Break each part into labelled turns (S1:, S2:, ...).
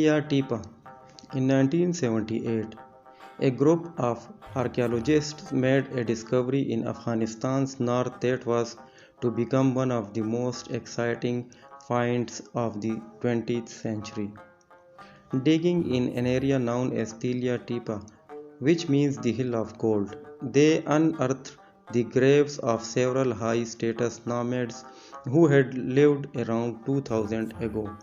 S1: Tillya Tepe. In 1978, a group of archaeologists made a discovery in Afghanistan's north that was to become one of the most exciting finds of the 20th century. Digging in an area known as Tillya Tepe, which means the hill of gold, they unearthed the graves of several high status nomads who had lived around 2000 ago.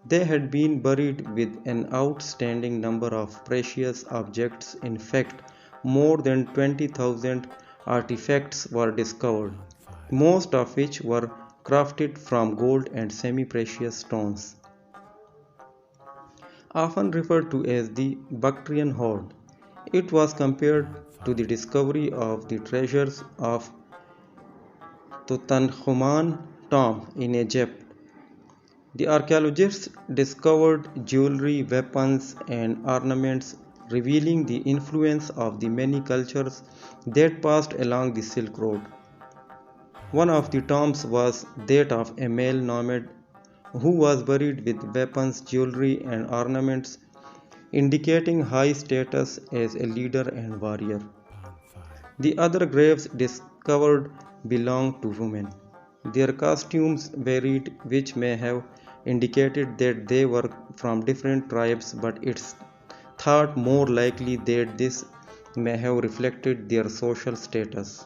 S1: They had been buried with an outstanding number of precious objects. In fact, more than 20,000 artifacts were discovered, most of which were crafted from gold and semi precious stones. Often referred to as the Bactrian Hoard, it was compared to the discovery of the treasures of Tutankhamun's tomb in Egypt. The archaeologists discovered jewelry, weapons, and ornaments revealing the influence of the many cultures that passed along the Silk Road. One of the tombs was that of a male nomad who was buried with weapons, jewelry, and ornaments, indicating high status as a leader and warrior. The other graves discovered belonged to women. Their costumes varied, which may have indicated that they were from different tribes, but it's thought more likely that this may have reflected their social status.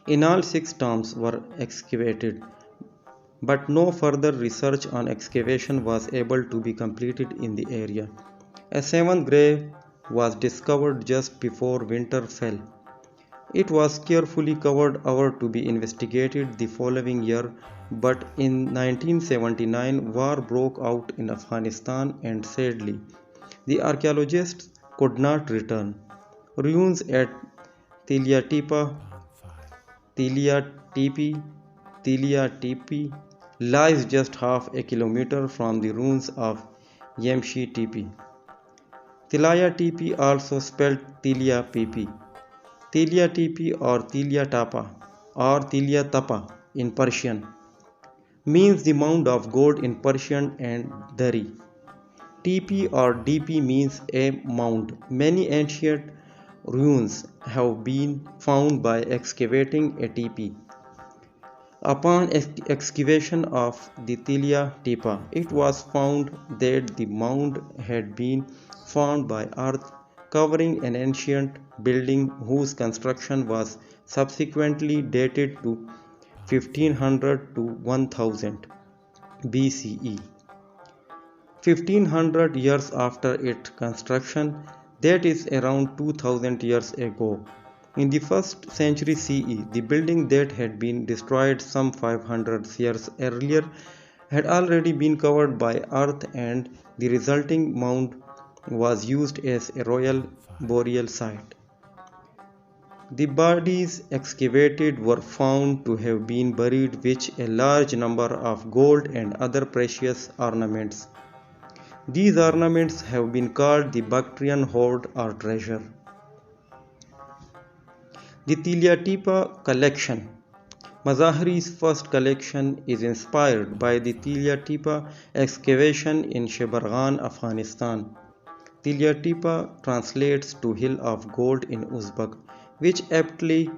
S1: In all, 6 tombs were excavated, but no further research on excavation was able to be completed in the area. A 7th grave was discovered just before winter fell. It was carefully covered over to be investigated the following year, but in 1979 war broke out in Afghanistan and sadly, the archaeologists could not return. Ruins at Tillya Tepe, Tillya Tepe, Tillya Tepe lies just half a kilometer from the ruins of Qeemti Tepe. Tillya Tepe, also spelled Tillya Pepe, Tillya Tepe or Tillya Tapa or Tillya Tapa in Persian, means the mound of gold in Persian and Dari. Tepe or DP means a mound. Many ancient ruins have been found by excavating a tepe. Upon excavation of the Tillya Tepe, it was found that the mound had been formed by earth covering an ancient building whose construction was subsequently dated to 1500 to 1000 BCE. 1500 years after its construction, that is around 2000 years ago. In the 1st century CE, the building that had been destroyed some 500 years earlier had already been covered by earth, and the resulting mound was used as a royal burial site. The bodies excavated were found to have been buried with a large number of gold and other precious ornaments. These ornaments have been called the Bactrian hoard or treasure. The Tillya Tepe collection. Mazahri's first collection is inspired by the Tillya Tepe excavation in Shebarghan, Afghanistan. Tillya Tepe translates to Hill of Gold in Uzbek, which aptly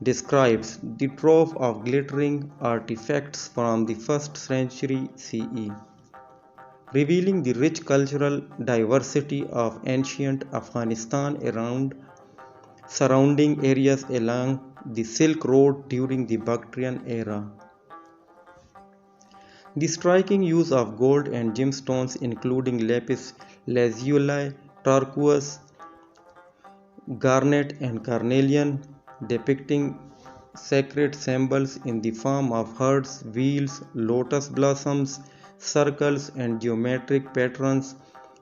S1: describes the trove of glittering artifacts from the 1st century CE, revealing the rich cultural diversity of ancient Afghanistan around surrounding areas along the Silk Road during the Bactrian era. The striking use of gold and gemstones including Lapis, Lazuli, Turquoise, Garnet and Carnelian, depicting sacred symbols in the form of hearts, wheels, lotus blossoms, circles and geometric patterns,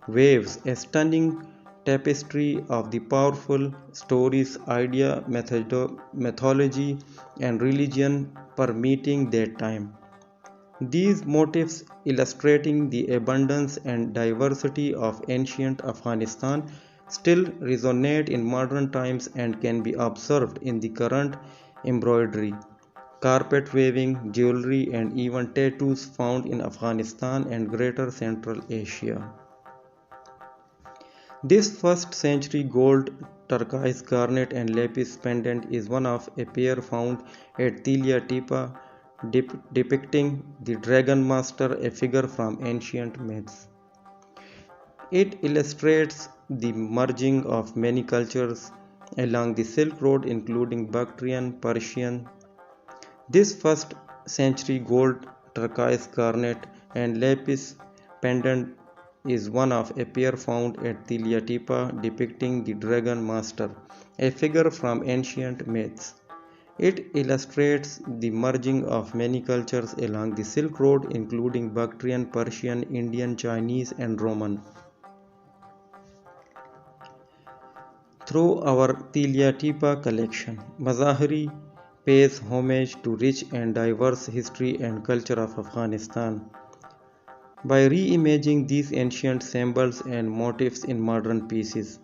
S1: waves a stunning tapestry of the powerful stories, idea, mythology and religion permeating that time. These motifs illustrating the abundance and diversity of ancient Afghanistan still resonate in modern times and can be observed in the current embroidery, carpet weaving, jewelry, and even tattoos found in Afghanistan and Greater Central Asia. This 1st century gold, turquoise, garnet, and lapis pendant is one of a pair found at Tillya Tepe depicting the dragon master, a figure from ancient myths. It illustrates the merging of many cultures along the Silk Road, including Bactrian, Persian. This 1st century gold, turquoise, garnet, and lapis pendant is one of a pair found at Tillya Tepe depicting the dragon master, a figure from ancient myths. It illustrates the merging of many cultures along the Silk Road, including Bactrian, Persian, Indian, Chinese, and Roman. Through our Tillya Tepe collection, Mazaheri pays homage to rich and diverse history and culture of Afghanistan. By reimagining these ancient symbols and motifs in modern pieces,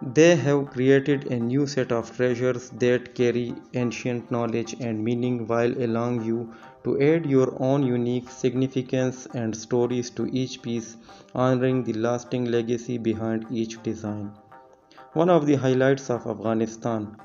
S1: they have created a new set of treasures that carry ancient knowledge and meaning while allowing you to add your own unique significance and stories to each piece, honoring the lasting legacy behind each design. One of the highlights of Afghanistan